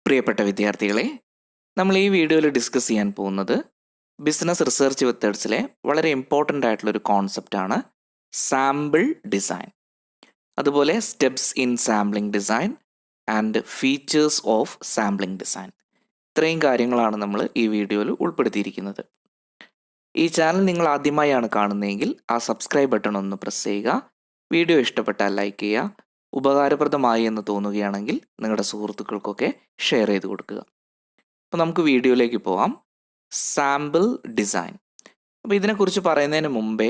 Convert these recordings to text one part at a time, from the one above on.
പ്രിയപ്പെട്ട വിദ്യാർത്ഥികളെ, നമ്മൾ ഈ വീഡിയോയിൽ ഡിസ്കസ് ചെയ്യാൻ പോകുന്നത് ബിസിനസ് റിസർച്ച് മെത്തേഡ്സിലെ വളരെ ഇമ്പോർട്ടൻ്റ് ആയിട്ടുള്ളൊരു കോൺസെപ്റ്റാണ് സാമ്പിൾ ഡിസൈൻ. അതുപോലെ steps in sampling design and features of sampling design. ഇത്രയും കാര്യങ്ങളാണ് നമ്മൾ ഈ വീഡിയോയിൽ ഉൾപ്പെടുത്തിയിരിക്കുന്നത്. ഈ ചാനൽ നിങ്ങൾ ആദ്യമായാണ് കാണുന്നതെങ്കിൽ ആ സബ്സ്ക്രൈബ് ബട്ടൺ ഒന്ന് പ്രസ് ചെയ്യുക. വീഡിയോ ഇഷ്ടപ്പെട്ടാൽ ലൈക്ക് ചെയ്യുക. ഉപകാരപ്രദമായി എന്ന് തോന്നുകയാണെങ്കിൽ നിങ്ങളുടെ സുഹൃത്തുക്കൾക്കൊക്കെ ഷെയർ ചെയ്ത് കൊടുക്കുക. അപ്പോൾ നമുക്ക് വീഡിയോയിലേക്ക് പോവാം. Sample design. അപ്പോൾ ഇതിനെക്കുറിച്ച് പറയുന്നതിന് മുമ്പേ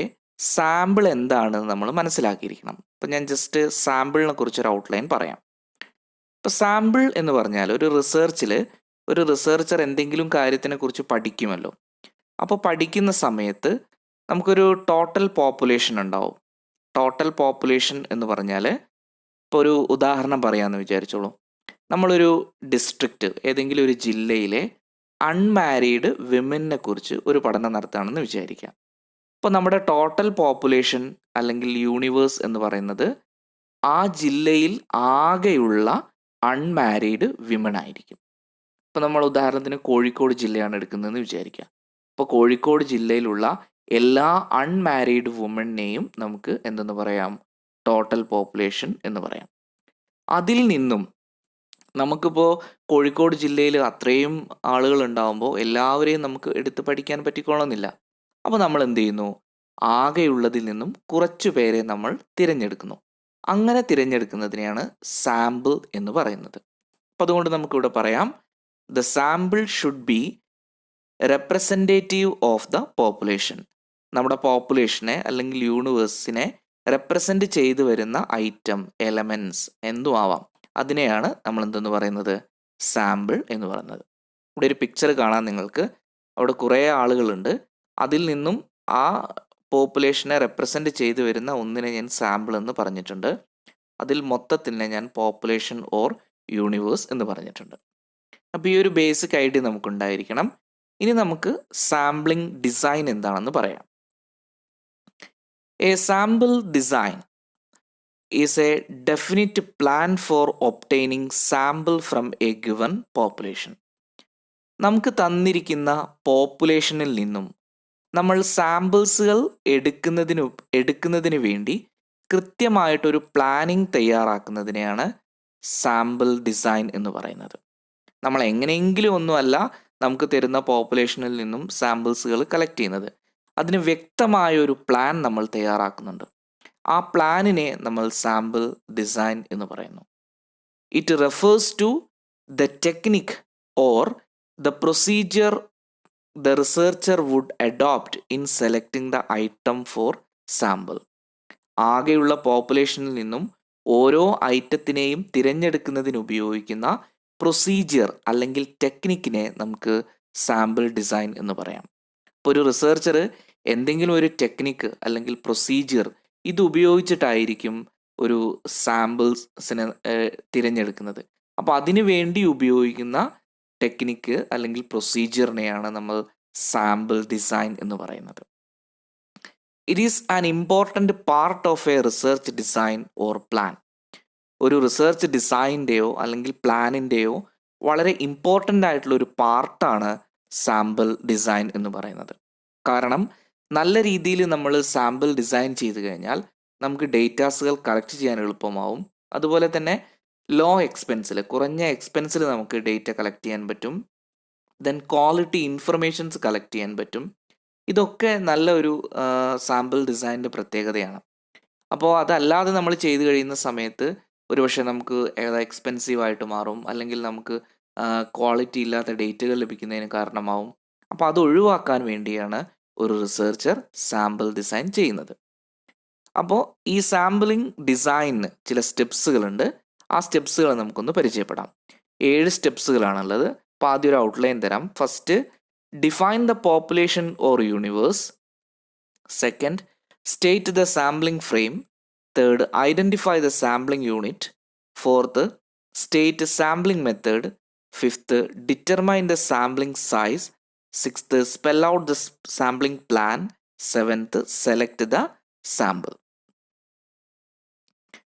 സാമ്പിൾ എന്താണെന്ന് നമ്മൾ മനസ്സിലാക്കിയിരിക്കണം. അപ്പോൾ ഞാൻ ജസ്റ്റ് സാമ്പിളിനെ കുറിച്ചൊരു ഔട്ട്ലൈൻ പറയാം. ഇപ്പോൾ സാമ്പിൾ എന്ന് പറഞ്ഞാൽ ഒരു റിസർച്ചർ എന്തെങ്കിലും കാര്യത്തിനെക്കുറിച്ച് പഠിക്കുമല്ലോ. അപ്പോൾ പഠിക്കുന്ന സമയത്ത് നമുക്കൊരു ടോട്ടൽ പോപ്പുലേഷൻ ഉണ്ടാവും. ടോട്ടൽ പോപ്പുലേഷൻ എന്ന് പറഞ്ഞാൽ ഇപ്പോൾ ഒരു ഉദാഹരണം പറയാമെന്ന് വിചാരിച്ചോളൂ. നമ്മളൊരു ഡിസ്ട്രിക്റ്റ്, ഏതെങ്കിലും ഒരു ജില്ലയിലെ അൺമാരീഡ് വിമനെ കുറിച്ച് ഒരു പഠനം നടത്തുകയാണെന്ന് വിചാരിക്കാം. അപ്പോൾ നമ്മുടെ ടോട്ടൽ പോപ്പുലേഷൻ അല്ലെങ്കിൽ യൂണിവേഴ്സ് എന്ന് പറയുന്നത് ആ ജില്ലയിൽ ആകെയുള്ള അൺമാരീഡ് വിമൻ ആയിരിക്കും. ഇപ്പോൾ നമ്മൾ ഉദാഹരണത്തിന് കോഴിക്കോട് ജില്ലയാണ് എടുക്കുന്നതെന്ന് വിചാരിക്കുക. അപ്പോൾ കോഴിക്കോട് ജില്ലയിലുള്ള എല്ലാ അൺമാരീഡ് വുമണിനെയും നമുക്ക് എന്തെന്ന് പറയാം? ടോട്ടൽ പോപ്പുലേഷൻ എന്ന് പറയാം. അതിൽ നിന്നും നമുക്കിപ്പോൾ കോഴിക്കോട് ജില്ലയിൽ അത്രയും ആളുകൾ ഉണ്ടാകുമ്പോൾ എല്ലാവരെയും നമുക്ക് എടുത്ത് പഠിക്കാൻ പറ്റിക്കൊള്ളുന്നില്ല. അപ്പോൾ നമ്മൾ എന്ത് ചെയ്യുന്നു? ആകെയുള്ളതിൽ നിന്നും കുറച്ചു പേരെ നമ്മൾ തിരഞ്ഞെടുക്കുന്നു. അങ്ങനെ തിരഞ്ഞെടുക്കുന്നതിനെയാണ് സാമ്പിൾ എന്ന് പറയുന്നത്. അപ്പോൾ അതുകൊണ്ട് നമുക്കിവിടെ പറയാം, the sample should be representative of the population. നമ്മുടെ പോപ്പുലേഷനെ അല്ലെങ്കിൽ യൂണിവേഴ്സിനെ റെപ്രസെൻ്റ് ചെയ്തു വരുന്ന ഐറ്റം, എലമെൻറ്റ്സ് എന്തും ആവാം. അതിനെയാണ് നമ്മൾ എന്തെന്ന് പറയുന്നത്? സാമ്പിൾ എന്ന് പറയുന്നത്. ഇവിടെ ഒരു പിക്ചർ കാണാൻ നിങ്ങൾക്ക്. അവിടെ കുറേ ആളുകളുണ്ട്. അതിൽ നിന്നും ആ പോപ്പുലേഷനെ റെപ്രസെൻ്റ് ചെയ്തു വരുന്ന ഒന്നിനെ ഞാൻ സാമ്പിൾ എന്ന് പറഞ്ഞിട്ടുണ്ട്. അതിൽ മൊത്തത്തിനെ ഞാൻ പോപ്പുലേഷൻ ഓർ യൂണിവേഴ്സ് എന്ന് പറഞ്ഞിട്ടുണ്ട്. അപ്പോൾ ഈ ഒരു ബേസിക് ഐഡിയ നമുക്കുണ്ടായിരിക്കണം. ഇനി നമുക്ക് സാമ്പിളിംഗ് ഡിസൈൻ എന്താണെന്ന് പറയാം. A sample design is a definite plan for obtaining sample from a given population. നമുക്ക് തന്നിരിക്കുന്ന പോപ്പുലേഷനിൽ നിന്നും നമ്മൾ സാമ്പിൾസുകൾ എടുക്കുന്നതിന് വേണ്ടി കൃത്യമായിട്ടൊരു പ്ലാനിങ് തയ്യാറാക്കുന്നതിനെയാണ് സാമ്പിൾ ഡിസൈൻ എന്ന് പറയുന്നത്. നമ്മൾ എങ്ങനെയെങ്കിലും ഒന്നുമല്ല നമുക്ക് തരുന്ന പോപ്പുലേഷനിൽ നിന്നും സാമ്പിൾസുകൾ കളക്ട് ചെയ്യുന്നത്. അതിന് വ്യക്തമായൊരു പ്ലാൻ നമ്മൾ തയ്യാറാക്കുന്നുണ്ട്. ആ പ്ലാനിനെ നമ്മൾ സാമ്പിൾ ഡിസൈൻ എന്ന് പറയുന്നു. It refers to the technique or the procedure the researcher would adopt in selecting the item for sample. ആകെയുള്ള പോപ്പുലേഷനിൽ നിന്നും ഓരോ ഐറ്റത്തിനെയും തിരഞ്ഞെടുക്കുന്നതിന് ഉപയോഗിക്കുന്ന പ്രൊസീജിയർ അല്ലെങ്കിൽ ടെക്നിക്കിനെ നമുക്ക് സാമ്പിൾ ഡിസൈൻ എന്ന് പറയാം. ഇപ്പോൾ ഒരു റിസർച്ചർ എന്തെങ്കിലും ഒരു ടെക്നിക്ക് അല്ലെങ്കിൽ പ്രൊസീജിയർ ഇത് ഉപയോഗിച്ചിട്ടായിരിക്കും ഒരു സാമ്പിൾസിനെ തിരഞ്ഞെടുക്കുന്നത്. അപ്പോൾ അതിനു വേണ്ടി ഉപയോഗിക്കുന്ന ടെക്നിക്ക് അല്ലെങ്കിൽ പ്രൊസീജിയറിനെയാണ് നമ്മൾ സാമ്പിൾ ഡിസൈൻ എന്ന് പറയുന്നത്. It is an important part of A research design or plan. ഒരു റിസർച്ച് ഡിസൈൻ്റെയോ അല്ലെങ്കിൽ പ്ലാനിൻ്റെയോ വളരെ ഇമ്പോർട്ടൻ്റ് ആയിട്ടുള്ള ഒരു പാർട്ടാണ് സാമ്പിൾ ഡിസൈൻ എന്ന് പറയുന്നത്. കാരണം നല്ല രീതിയിൽ നമ്മൾ സാമ്പിൾ ഡിസൈൻ ചെയ്ത് കഴിഞ്ഞാൽ നമുക്ക് ഡേറ്റാസുകൾ കളക്ട് ചെയ്യാൻ എളുപ്പമാവും. അതുപോലെ തന്നെ കുറഞ്ഞ എക്സ്പെൻസിൽ നമുക്ക് ഡേറ്റ കളക്ട് ചെയ്യാൻ പറ്റും. ദെൻ ക്വാളിറ്റി ഇൻഫർമേഷൻസ് കളക്ട് ചെയ്യാൻ പറ്റും. ഇതൊക്കെ നല്ല ഒരു സാമ്പിൾ ഡിസൈനിൻ്റെ പ്രത്യേകതയാണ്. അപ്പോൾ അതല്ലാതെ നമ്മൾ ചെയ്ത് കഴിയുന്ന സമയത്ത് ഒരുപക്ഷെ നമുക്ക് എക്സ്പെൻസീവായിട്ട് മാറും, അല്ലെങ്കിൽ നമുക്ക് ക്വാളിറ്റി ഇല്ലാത്ത ഡേറ്റകൾ ലഭിക്കുന്നതിന് കാരണമാവും. അപ്പോൾ അത് ഒഴിവാക്കാൻ വേണ്ടിയാണ് ഒരു റിസർച്ചർ സാമ്പിൾ ഡിസൈൻ ചെയ്യുന്നത്. അപ്പോൾ ഈ സാമ്പിളിംഗ് ഡിസൈനിന് ചില സ്റ്റെപ്സുകളുണ്ട്. ആ സ്റ്റെപ്സുകൾ നമുക്കൊന്ന് പരിചയപ്പെടാം. 7 സ്റ്റെപ്സുകളാണുള്ളത്. അപ്പോൾ ആദ്യം ഒരു ഔട്ട്ലൈൻ തരാം. First, define the population or universe. Second, state the sampling frame. Third, identify the sampling unit. Fourth, state sampling method. Fifth, determine the sampling size. Sixth, spell out the sampling plan. Seventh, select the sample.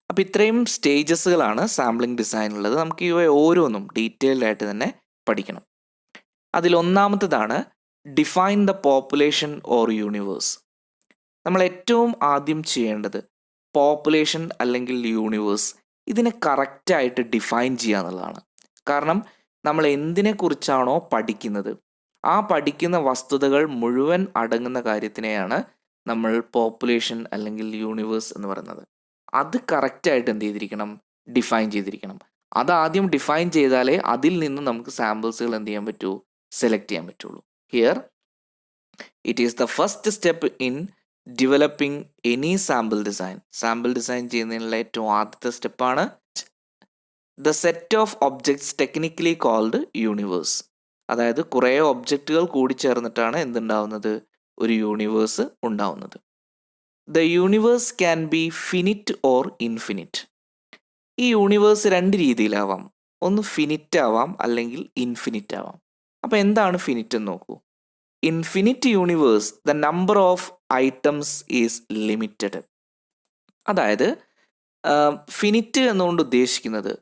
അപ്പോൾ ഇത്രയും സ്റ്റേജസുകളാണ് sampling ഡിസൈനുള്ളത്. നമുക്ക് ഇവ ഓരോന്നും detailed ആയിട്ട് തന്നെ പഠിക്കണം. അതിലൊന്നാമത്തതാണ് define the population or universe. നമ്മൾ ഏറ്റവും ആദ്യം ചെയ്യേണ്ടത് പോപ്പുലേഷൻ അല്ലെങ്കിൽ യൂണിവേഴ്സ് ഇതിനെ കറക്റ്റായിട്ട് ഡിഫൈൻ ചെയ്യുക എന്നുള്ളതാണ്. കാരണം നമ്മൾ എന്തിനെക്കുറിച്ചാണോ പഠിക്കുന്നത് ആ പഠിക്കുന്ന വസ്തുതകൾ മുഴുവൻ അടങ്ങുന്ന കാര്യത്തിനെയാണ് നമ്മൾ പോപ്പുലേഷൻ അല്ലെങ്കിൽ യൂണിവേഴ്സ് എന്ന് പറയുന്നത്. അത് കറക്റ്റായിട്ട് എന്ത് ചെയ്തിരിക്കണം, ഡിഫൈൻ ചെയ്തിരിക്കണം. അതാദ്യം ഡിഫൈൻ ചെയ്താലേ അതിൽ നിന്ന് നമുക്ക് സാമ്പിൾസുകൾ എന്ത് ചെയ്യാൻ പറ്റൂ, സെലക്ട് ചെയ്യാൻ പറ്റുള്ളൂ. Here it is the first step in developing any sample design. Sample design ചെയ്യുന്നതിനുള്ള ഏറ്റവും ആദ്യത്തെ സ്റ്റെപ്പാണ് the set of objects technically called universe. അതായത് കുറേ ഒബ്ജക്റ്റുകൾ കൂടിച്ചേർന്നിട്ടാണ് എന്തുണ്ടാവുന്നത്, ഒരു യൂണിവേഴ്സ് ഉണ്ടാവുന്നത്. The universe can be finite or infinite. ഈ യൂണിവേഴ്സ് രണ്ട് രീതിയിലാവാം. ഒന്ന് ഫിനിറ്റ് ആവാം അല്ലെങ്കിൽ ഇൻഫിനിറ്റ് ആവാം. അപ്പോൾ എന്താണ് ഫിനിറ്റ് എന്ന് നോക്കൂ. Infinite universe the number of items is limited. അതായത് ഫിനിറ്റ് എന്നുകൊണ്ട് ഉദ്ദേശിക്കുന്നത്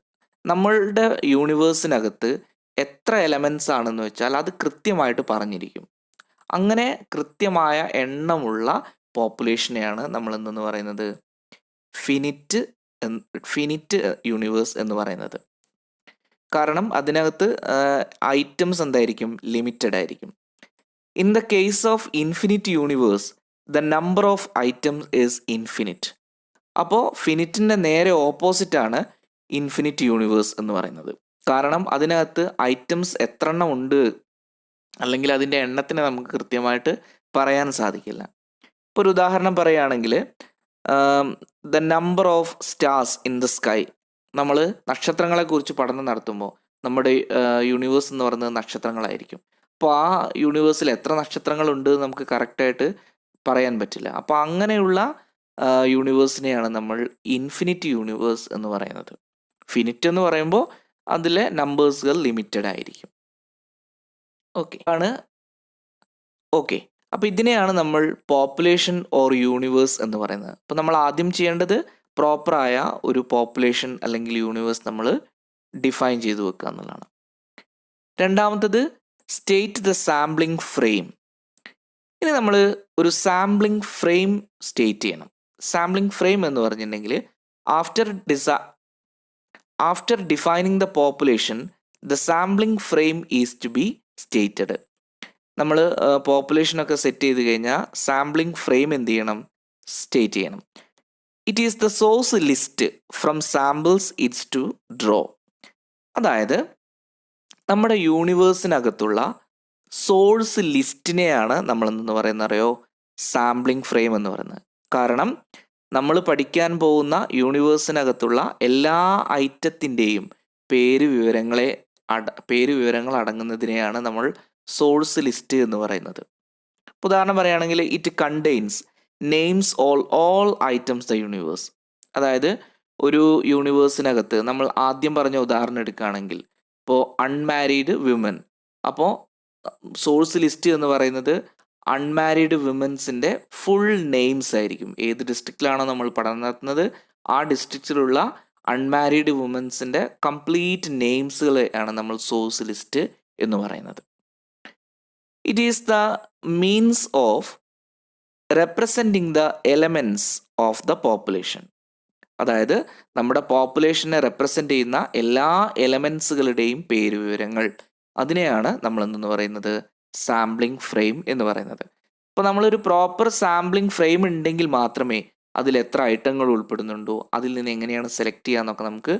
നമ്മളുടെ യൂണിവേഴ്സിനകത്ത് എത്ര എലമെൻറ്റ്സ് ആണെന്ന് വെച്ചാൽ അത് കൃത്യമായിട്ട് പറഞ്ഞിരിക്കും. അങ്ങനെ കൃത്യമായ എണ്ണമുള്ള പോപ്പുലേഷനെയാണ് നമ്മൾ എന്തെന്ന് പറയുന്നത്, ഫിനിറ്റ് യൂണിവേഴ്സ് എന്ന് പറയുന്നത്. കാരണം അതിനകത്ത് ഐറ്റംസ് എന്തായിരിക്കും, ലിമിറ്റഡ് ആയിരിക്കും. In the case of infinite universe the number of items is infinite. അപ്പോൾ ഫിനിറ്റിൻ്റെ നേരെ ഓപ്പോസിറ്റാണ് ഇൻഫിനിറ്റ് യൂണിവേഴ്സ് എന്ന് പറയുന്നത്. കാരണം അതിനകത്ത് ഐറ്റംസ് എത്ര എണ്ണം ഉണ്ട് അല്ലെങ്കിൽ അതിൻ്റെ എണ്ണത്തിനെ നമുക്ക് കൃത്യമായിട്ട് പറയാൻ സാധിക്കില്ല. ഇപ്പോൾ ഒരു ഉദാഹരണം പറയുകയാണെങ്കിൽ the number of stars in the sky. നമ്മൾ നക്ഷത്രങ്ങളെക്കുറിച്ച് പഠനം നടത്തുമ്പോൾ നമ്മുടെ യൂണിവേഴ്സ് എന്ന് പറയുന്നത് നക്ഷത്രങ്ങളായിരിക്കും. അപ്പോൾ ആ യൂണിവേഴ്സിൽ എത്ര നക്ഷത്രങ്ങളുണ്ട് നമുക്ക് കറക്റ്റായിട്ട് പറയാൻ പറ്റില്ല. അപ്പോൾ അങ്ങനെയുള്ള യൂണിവേഴ്സിനെയാണ് നമ്മൾ ഇൻഫിനിറ്റ് യൂണിവേഴ്സ് എന്ന് പറയുന്നത്. ഫിനിറ്റ് എന്ന് പറയുമ്പോൾ അതിലെ നമ്പേഴ്സുകൾ ലിമിറ്റഡ് ആയിരിക്കും. ഓക്കെ. അപ്പോൾ ഇതിനെയാണ് നമ്മൾ പോപ്പുലേഷൻ ഓർ യൂണിവേഴ്സ് എന്ന് പറയുന്നത്. അപ്പോൾ നമ്മൾ ആദ്യം ചെയ്യേണ്ടത് പ്രോപ്പറായ ഒരു പോപ്പുലേഷൻ അല്ലെങ്കിൽ യൂണിവേഴ്സ് നമ്മൾ ഡിഫൈൻ ചെയ്തു വെക്കുക എന്നുള്ളതാണ്. രണ്ടാമത്തത് സ്റ്റേറ്റ് ദ സാമ്പിളിംഗ് ഫ്രെയിം. ഇനി നമ്മൾ ഒരു സാമ്പിളിംഗ് ഫ്രെയിം സ്റ്റേറ്റ് ചെയ്യണം. സാമ്പിളിംഗ് ഫ്രെയിം എന്ന് പറഞ്ഞിട്ടുണ്ടെങ്കിൽ after defining the population the sampling frame is to be stated. നമ്മൾ പോപ്പുലേഷനൊക്കെ സെറ്റ് ചെയ്ത് കഴിഞ്ഞാൽ സാമ്പിളിംഗ് ഫ്രെയിം എന്ത് ചെയ്യണം, സ്റ്റേറ്റ് ചെയ്യണം. It is the source list from samples it's to draw. അതായത് നമ്മുടെ യൂണിവേഴ്സിനകത്തുള്ള സോഴ്സ് ലിസ്റ്റിനെയാണ് നമ്മൾ എന്തെന്ന് പറയുന്നത് അറിയോ, സാമ്പിളിംഗ് ഫ്രെയിം എന്ന് പറയുന്നത്. കാരണം നമ്മൾ പഠിക്കാൻ പോകുന്ന യൂണിവേഴ്സിനകത്തുള്ള എല്ലാ ഐറ്റത്തിൻ്റെയും പേര് വിവരങ്ങൾ അടങ്ങുന്നതിനെയാണ് നമ്മൾ സോഴ്സ് ലിസ്റ്റ് എന്ന് പറയുന്നത്. ഉദാഹരണം പറയുകയാണെങ്കിൽ it contains names all items the universe. അതായത് ഒരു യൂണിവേഴ്സിനകത്ത് നമ്മൾ ആദ്യം പറഞ്ഞ ഉദാഹരണം എടുക്കുകയാണെങ്കിൽ ഇപ്പോൾ അൺമാരീഡ് വിമൻ, അപ്പോൾ സോഴ്സ് ലിസ്റ്റ് എന്ന് പറയുന്നത് അൺമാരീഡ് വിമൻസിൻ്റെ ഫുൾ നെയിംസ് ആയിരിക്കും. ഏത് ഡിസ്ട്രിക്റ്റിലാണോ നമ്മൾ പഠനം നടത്തുന്നത് ആ ഡിസ്ട്രിക്റ്റിലുള്ള അൺമാരീഡ് വുമൻസിൻ്റെ കംപ്ലീറ്റ് നെയിംസുകളെയാണ് നമ്മൾ സോഴ്സ് ലിസ്റ്റ് എന്ന് പറയുന്നത്. It is the means of representing the elements of the population. അതായത് നമ്മുടെ പോപ്പുലേഷനെ റെപ്രസെൻ്റ് ചെയ്യുന്ന എല്ലാ എലമെൻസുകളുടെയും പേരുവിവരങ്ങൾ, അതിനെയാണ് നമ്മൾ എന്തെന്ന് പറയുന്നത്, സാമ്പിളിംഗ് ഫ്രെയിം എന്ന് പറയുന്നത്. അപ്പോൾ നമ്മളൊരു പ്രോപ്പർ സാമ്പിളിംഗ് ഫ്രെയിം ഉണ്ടെങ്കിൽ മാത്രമേ അതിൽ എത്ര ഐറ്റങ്ങൾ ഉൾപ്പെടുന്നുണ്ടോ അതിൽ നിന്ന് എങ്ങനെയാണ് സെലക്ട് ചെയ്യാന്നൊക്കെ നമുക്ക്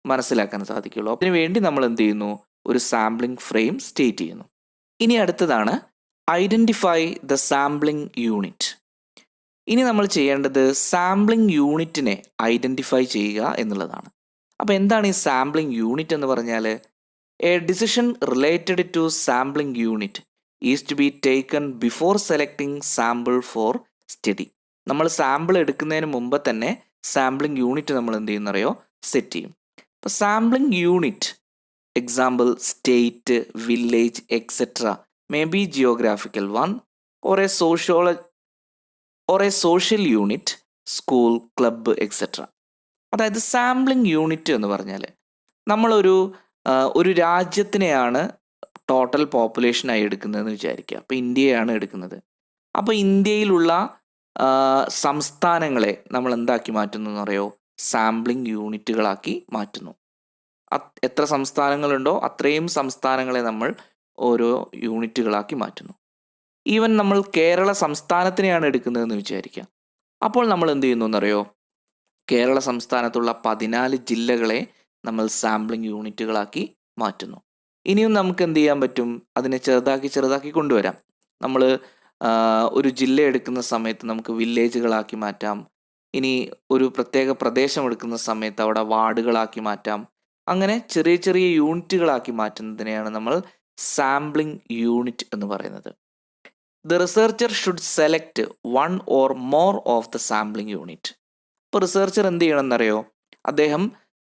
മനസ്സിലാക്കാൻ സാധിക്കുള്ളൂ. അതിനു വേണ്ടി നമ്മൾ എന്ത് ചെയ്യുന്നു, ഒരു സാമ്പിളിംഗ് ഫ്രെയിം സ്റ്റേറ്റ് ചെയ്യുന്നു. ഇനി അടുത്തതാണ് ഐഡൻറ്റിഫൈ ദ സാമ്പിളിംഗ് യൂണിറ്റ്. ഇനി നമ്മൾ ചെയ്യേണ്ടത് സാമ്പിളിംഗ് യൂണിറ്റിനെ ഐഡൻറ്റിഫൈ ചെയ്യുക എന്നുള്ളതാണ്. അപ്പോൾ എന്താണ് ഈ സാമ്പിളിംഗ് യൂണിറ്റ് എന്ന് പറഞ്ഞാൽ, a decision related to sampling unit is to be taken before selecting sample for study. നമ്മൾ സാമ്പിൾ എടുക്കുന്നതിന് മുമ്പ് തന്നെ സാമ്പിളിംഗ് യൂണിറ്റ് നമ്മൾ എന്ത് ചെയ്യുന്നറിയോ, സെറ്റ് ചെയ്യും. അപ്പോൾ sampling unit example state, village etcetera may be geographical one or A social unit, school, club etcetera. അതായത് sampling unit എന്ന് പറഞ്ഞാൽ നമ്മളൊരു ഒരു രാജ്യത്തിനെയാണ് ടോട്ടൽ പോപ്പുലേഷനായി എടുക്കുന്നതെന്ന് വിചാരിക്കുക. അപ്പോൾ ഇന്ത്യയാണ് എടുക്കുന്നത്. അപ്പോൾ ഇന്ത്യയിലുള്ള സംസ്ഥാനങ്ങളെ നമ്മൾ എന്താക്കി മാറ്റുന്നു എന്നറിയോ? സാമ്പിളിംഗ് യൂണിറ്റുകളാക്കി മാറ്റുന്നു. എത്ര സംസ്ഥാനങ്ങളുണ്ടോ അത്രയും സംസ്ഥാനങ്ങളെ നമ്മൾ ഓരോ യൂണിറ്റുകളാക്കി മാറ്റുന്നു. ഈവൻ നമ്മൾ കേരള സംസ്ഥാനത്തിനെയാണ് എടുക്കുന്നതെന്ന് വിചാരിക്കുക. അപ്പോൾ നമ്മൾ എന്ത് ചെയ്യുന്നു എന്നറിയോ? കേരള സംസ്ഥാനത്തുള്ള 14 ജില്ലകളെ നമ്മൾ സാമ്പിളിംഗ് യൂണിറ്റുകളാക്കി മാറ്റുന്നു. ഇനിയും നമുക്ക് എന്ത് ചെയ്യാൻ പറ്റും? അതിനെ ചെറുതാക്കി കൊണ്ടുവരാം. നമ്മൾ ഒരു ജില്ല എടുക്കുന്ന സമയത്ത് നമുക്ക് വില്ലേജുകളാക്കി മാറ്റാം. ഇനി ഒരു പ്രത്യേക പ്രദേശം എടുക്കുന്ന സമയത്ത് അവിടെ വാർഡുകളാക്കി മാറ്റാം. അങ്ങനെ ചെറിയ ചെറിയ യൂണിറ്റുകളാക്കി മാറ്റുന്നതിനെയാണ് നമ്മൾ സാമ്പിളിംഗ് യൂണിറ്റ് എന്ന് പറയുന്നത്. The researcher should select 1 or more of the sampling unit. ഇപ്പോൾ റിസർച്ചർ എന്ത് ചെയ്യണമെന്നറിയോ? അദ്ദേഹം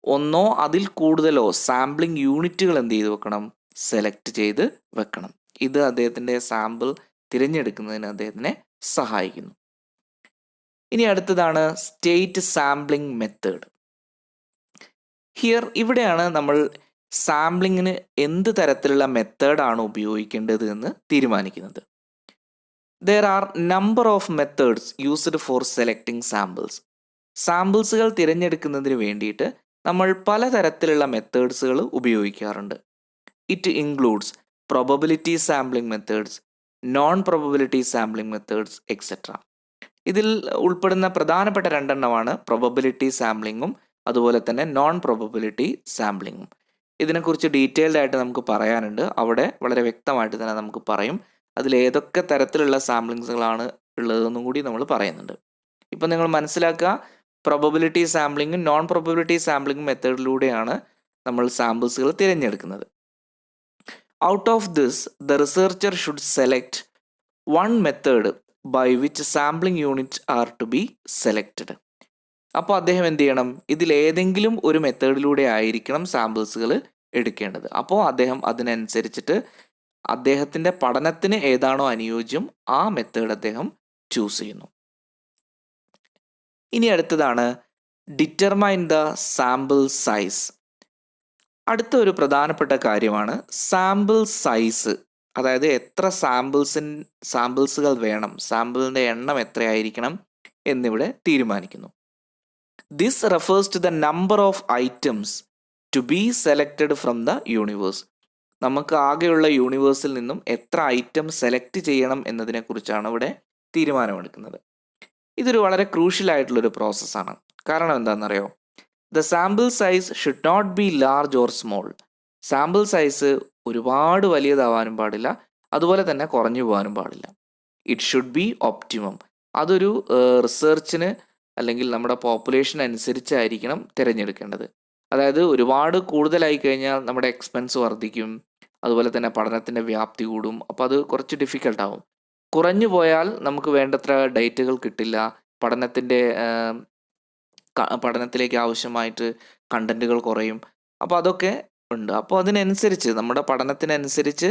ഒന്നോ അതിൽ കൂടുതലോ സാമ്പിളിംഗ് യൂണിറ്റുകൾ എന്ത് ചെയ്ത് വെക്കണം? സെലക്ട് ചെയ്ത് വെക്കണം. ഇത് അദ്ദേഹത്തിൻ്റെ സാമ്പിൾ തിരഞ്ഞെടുക്കുന്നതിന് അദ്ദേഹത്തിനെ സഹായിക്കുന്നു. ഇനി അടുത്തതാണ് സ്റ്റേറ്റ് സാമ്പിളിംഗ് മെത്തേഡ്. ഇവിടെയാണ് നമ്മൾ സാമ്പിളിങ്ങിന് എന്ത് തരത്തിലുള്ള മെത്തേഡാണ് ഉപയോഗിക്കേണ്ടത് എന്ന് തീരുമാനിക്കുന്നത്. There are number of methods used for selecting samples. സാമ്പിൾസുകൾ തിരഞ്ഞെടുക്കുന്നതിന് വേണ്ടിയിട്ട് നമ്മൾ പലതരത്തിലുള്ള മെത്തേഡ്സുകൾ ഉപയോഗിക്കാറുണ്ട്. It includes probability sampling methods, non probability sampling methods etcetera. ഇതിൽ ഉൾപ്പെടുന്ന പ്രധാനപ്പെട്ട 2 എണ്ണമാണ് പ്രോബബിലിറ്റി സാമ്പിളിങ്ങും അതുപോലെ തന്നെ നോൺ പ്രോബബിലിറ്റി സാമ്പിളിങ്ങും. ഇതിനെക്കുറിച്ച് ഡീറ്റെയിൽഡ് ആയിട്ട് നമുക്ക് പറയാനുണ്ട്. അവിടെ വളരെ വ്യക്തമായിട്ട് തന്നെ നമുക്ക് പറയും അതിൽ ഏതൊക്കെ തരത്തിലുള്ള സാമ്പിളിങ്സുകളാണ് ഉള്ളതെന്നും കൂടി നമ്മൾ പറയുന്നുണ്ട്. ഇപ്പം നിങ്ങൾ മനസ്സിലാക്കുക, പ്രോബബിലിറ്റി സാമ്പിളിങ്ങും നോൺ പ്രോബബിലിറ്റി സാമ്പിളിംഗ് മെത്തേഡിലൂടെയാണ് നമ്മൾ സാമ്പിൾസുകൾ തിരഞ്ഞെടുക്കുന്നത്. Out of this the researcher should select 1 method by which sampling unit are to be selected. അപ്പോൾ അദ്ദേഹം എന്ത് ചെയ്യണം? ഇതിലേതെങ്കിലും ഒരു മെത്തേഡിലൂടെ ആയിരിക്കണം സാമ്പിൾസുകൾ എടുക്കേണ്ടത്. അപ്പോൾ അദ്ദേഹം അതിനനുസരിച്ചിട്ട് അദ്ദേഹത്തിൻ്റെ പഠനത്തിന് ഏതാണോ അനുയോജ്യം ആ മെത്തേഡ് അദ്ദേഹം ചൂസ് ചെയ്യുന്നു. ഇനി അടുത്തതാണ് ഡിറ്റർമൈൻ ദ സാമ്പിൾ സൈസ്. അടുത്ത ഒരു പ്രധാനപ്പെട്ട കാര്യമാണ് സാമ്പിൾ സൈസ്. അതായത് എത്ര സാമ്പിൾസുകൾ വേണം, സാമ്പിളിൻ്റെ എണ്ണം എത്രയായിരിക്കണം എന്നിവിടെ തീരുമാനിക്കുന്നു. This refers to the number of items to be selected from the universe. നമുക്ക് ആകെയുള്ള യൂണിവേഴ്സിൽ നിന്നും എത്ര ഐറ്റം സെലക്ട് ചെയ്യണം എന്നതിനെക്കുറിച്ചാണ് ഇവിടെ തീരുമാനമെടുക്കുന്നത്. ഇതൊരു വളരെ ക്രൂഷ്യൽ ആയിട്ടുള്ളൊരു പ്രോസസ്സാണ്. കാരണം എന്താണെന്നറിയോ? The sample size should not be large or small. Sample size ഒരുപാട് വലിയതാവാനും പാടില്ല, അതുപോലെ തന്നെ കുറഞ്ഞു പോകാനും പാടില്ല. It should be optimum. അതൊരു റിസർച്ചിന് അല്ലെങ്കിൽ നമ്മുടെ പോപ്പുലേഷൻ അനുസരിച്ചായിരിക്കണം തിരഞ്ഞെടുക്കേണ്ടത്. അതായത് ഒരുപാട് കൂടുതലായി കഴിഞ്ഞാൽ നമ്മുടെ എക്സ്പെൻസ് വർദ്ധിക്കും, അതുപോലെ തന്നെ പഠനത്തിൻ്റെ വ്യാപ്തി കൂടും. അപ്പോൾ അത് കുറച്ച് ഡിഫിക്കൽട്ടാവും. കുറഞ്ഞു പോയാൽ നമുക്ക് വേണ്ടത്ര ഡേറ്റുകൾ കിട്ടില്ല, പഠനത്തിലേക്ക് ആവശ്യമായിട്ട് കണ്ടന്റുകൾ കുറയും. അപ്പോൾ അതൊക്കെ ഉണ്ട്. അപ്പോൾ അതിനനുസരിച്ച് നമ്മുടെ പഠനത്തിനനുസരിച്ച്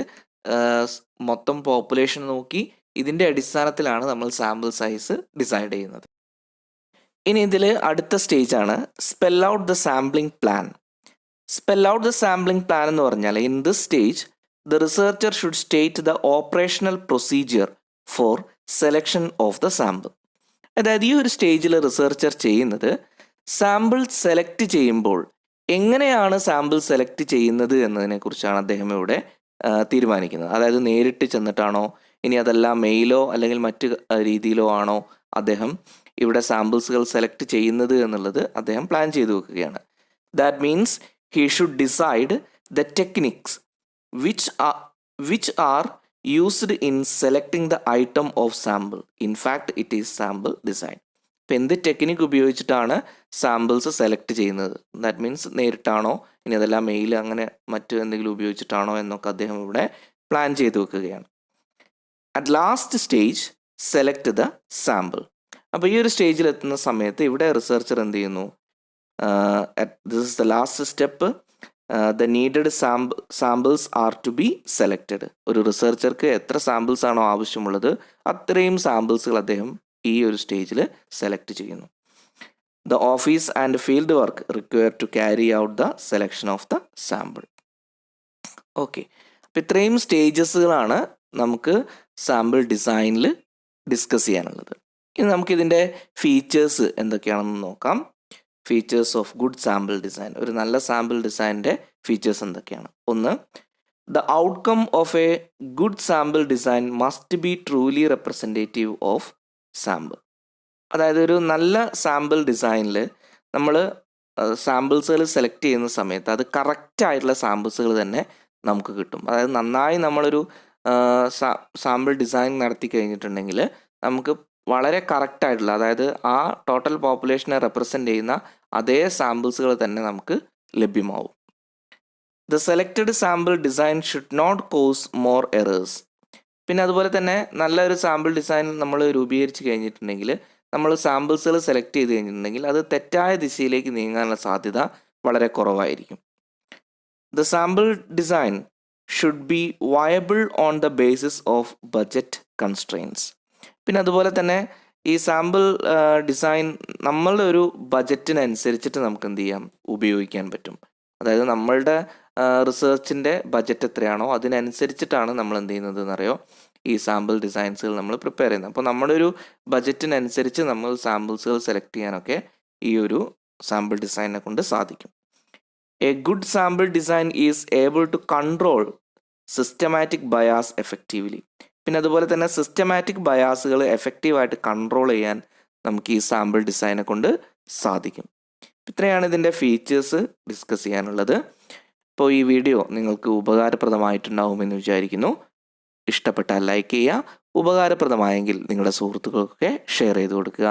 മൊത്തം പോപ്പുലേഷൻ നോക്കി ഇതിൻ്റെ അടിസ്ഥാനത്തിലാണ് നമ്മൾ സാമ്പിൾ സൈസ് ഡിസൈഡ് ചെയ്യുന്നത്. ഇനി ഇതിൽ അടുത്ത സ്റ്റേജാണ് spell out the sampling plan. Spell out the sampling plan എന്ന് പറഞ്ഞാൽ in this stage the researcher should state the operational procedure for selection of the sample. അതായത് ഈ ഒരു സ്റ്റേജിൽ റിസർച്ചർ ചെയ്യുന്നത് സാമ്പിൾ സെലക്ട് ചെയ്യുമ്പോൾ എങ്ങനെയാണ് സാമ്പിൾ സെലക്ട് ചെയ്യുന്നത് എന്നതിനെക്കുറിച്ചാണ് അദ്ദേഹം ഇവിടെ തീരുമാനിക്കുന്നത്. അതായത് നേരിട്ട് ചെന്നിട്ടാണോ, ഇനി അതല്ല മെയിലോ അല്ലെങ്കിൽ മറ്റ് രീതിയിലോ ആണോ അദ്ദേഹം ഇവിടെ സാമ്പിൾസുകൾ സെലക്ട് ചെയ്യുന്നത് എന്നുള്ളത് അദ്ദേഹം പ്ലാൻ ചെയ്തു വെക്കുകയാണ്. That means he should decide the techniques which are used in selecting the item of sample. In fact it is sample design. ഇപ്പം എന്ത് ടെക്നിക്ക് ഉപയോഗിച്ചിട്ടാണ് സാമ്പിൾസ് സെലക്ട് ചെയ്യുന്നത്, ദാറ്റ് മീൻസ് നേരിട്ടാണോ ഇനി അതെല്ലാം മെയിൽ അങ്ങനെ മറ്റ് എന്തെങ്കിലും ഉപയോഗിച്ചിട്ടാണോ എന്നൊക്കെ അദ്ദേഹം ഇവിടെ പ്ലാൻ ചെയ്ത് വെക്കുകയാണ്. At last stage select the sample. അപ്പോൾ ഈ ഒരു സ്റ്റേജിൽ എത്തുന്ന സമയത്ത് ഇവിടെ റിസർച്ചർ എന്ത് ചെയ്യുന്നു? This is the last step. The needed samples are to be selected. ഒരു റിസർച്ചർക്ക് എത്ര സാമ്പിൾസ് ആണോ ആവശ്യമുള്ളത് അത്രയും സാമ്പിൾസുകൾ അദ്ദേഹം ഈ ഒരു സ്റ്റേജിൽ സെലക്ട് ചെയ്യുന്നു. the office and field work required to carry out the selection of the sample. Okay, അപ്പോൾ ഇത്രയും സ്റ്റേജസുകളാണ് നമുക്ക് സാമ്പിൾ ഡിസൈനിൽ ഡിസ്കസ് ചെയ്യാനുള്ളത്. ഇനി നമുക്കിതിൻ്റെ ഫീച്ചേഴ്സ് എന്തൊക്കെയാണെന്ന് നോക്കാം. Features of good sample design. ഒരു നല്ല സാമ്പിൾ ഡിസൈനിൻ്റെ ഫീച്ചേഴ്സ് എന്തൊക്കെയാണ്? ഒന്ന്, the outcome of a good sample design must be truly representative of sample. അതായത് ഒരു നല്ല സാമ്പിൾ ഡിസൈനിൽ നമ്മൾ സാമ്പിൾസുകൾ സെലക്ട് ചെയ്യുന്ന സമയത്ത് അത് കറക്റ്റ് ആയിട്ടുള്ള സാമ്പിൾസുകൾ തന്നെ നമുക്ക് കിട്ടും. അതായത് നന്നായി നമ്മളൊരു സാമ്പിൾ ഡിസൈൻ നടത്തി കഴിഞ്ഞിട്ടുണ്ടെങ്കിൽ നമുക്ക് വളരെ കറക്റ്റായിട്ടുള്ള, അതായത് ആ ടോട്ടൽ പോപ്പുലേഷനെ റെപ്രസെൻ്റ് ചെയ്യുന്ന അതേ സാമ്പിൾസുകൾ തന്നെ നമുക്ക് ലഭ്യമാവും. The selected sample design should not cause more errors. പിന്നെ അതുപോലെ തന്നെ നല്ലൊരു സാമ്പിൾ ഡിസൈൻ നമ്മൾ രൂപീകരിച്ച് കഴിഞ്ഞിട്ടുണ്ടെങ്കിൽ, നമ്മൾ സാമ്പിൾസുകൾ സെലക്ട് ചെയ്ത് കഴിഞ്ഞിട്ടുണ്ടെങ്കിൽ അത് തെറ്റായ ദിശയിലേക്ക് നീങ്ങാനുള്ള സാധ്യത വളരെ കുറവായിരിക്കും. The sample design should be viable on the basis of budget constraints. പിന്നെ അതുപോലെ തന്നെ ഈ സാമ്പിൾ ഡിസൈൻ നമ്മളുടെ ഒരു ബജറ്റിനനുസരിച്ചിട്ട് നമുക്ക് എന്ത് ചെയ്യാം, ഉപയോഗിക്കാൻ പറ്റും. അതായത് നമ്മളുടെ റിസർച്ചിൻ്റെ ബജറ്റ് എത്രയാണോ അതിനനുസരിച്ചിട്ടാണ് നമ്മൾ എന്ത് ചെയ്യുന്നത് എന്നറിയോ, ഈ സാമ്പിൾ ഡിസൈൻസുകൾ നമ്മൾ പ്രിപ്പയർ ചെയ്യുന്നത്. അപ്പോൾ നമ്മുടെ ഒരു ബജറ്റിനനുസരിച്ച് നമ്മൾ സാമ്പിൾസുകൾ സെലക്ട് ചെയ്യാനൊക്കെ ഈ ഒരു സാമ്പിൾ ഡിസൈനെ കൊണ്ട് സാധിക്കും. A good sample design is able to control systematic bias effectively. പിന്നെ അതുപോലെ തന്നെ സിസ്റ്റമാറ്റിക് ബയാസുകൾ എഫക്റ്റീവായിട്ട് കൺട്രോൾ ചെയ്യാൻ നമുക്ക് ഈ സാമ്പിൾ ഡിസൈനെ കൊണ്ട് സാധിക്കും. ഇത്രയാണ് ഇതിൻ്റെ ഫീച്ചേഴ്സ് ഡിസ്കസ് ചെയ്യാനുള്ളത്. അപ്പോൾ ഈ വീഡിയോ നിങ്ങൾക്ക് ഉപകാരപ്രദമായിട്ടുണ്ടാവുമെന്ന് വിചാരിക്കുന്നു. ഇഷ്ടപ്പെട്ടാൽ ലൈക്ക് ചെയ്യുക, ഉപകാരപ്രദമായെങ്കിൽ നിങ്ങളുടെ സുഹൃത്തുക്കൾക്കൊക്കെ ഷെയർ ചെയ്ത് കൊടുക്കുക.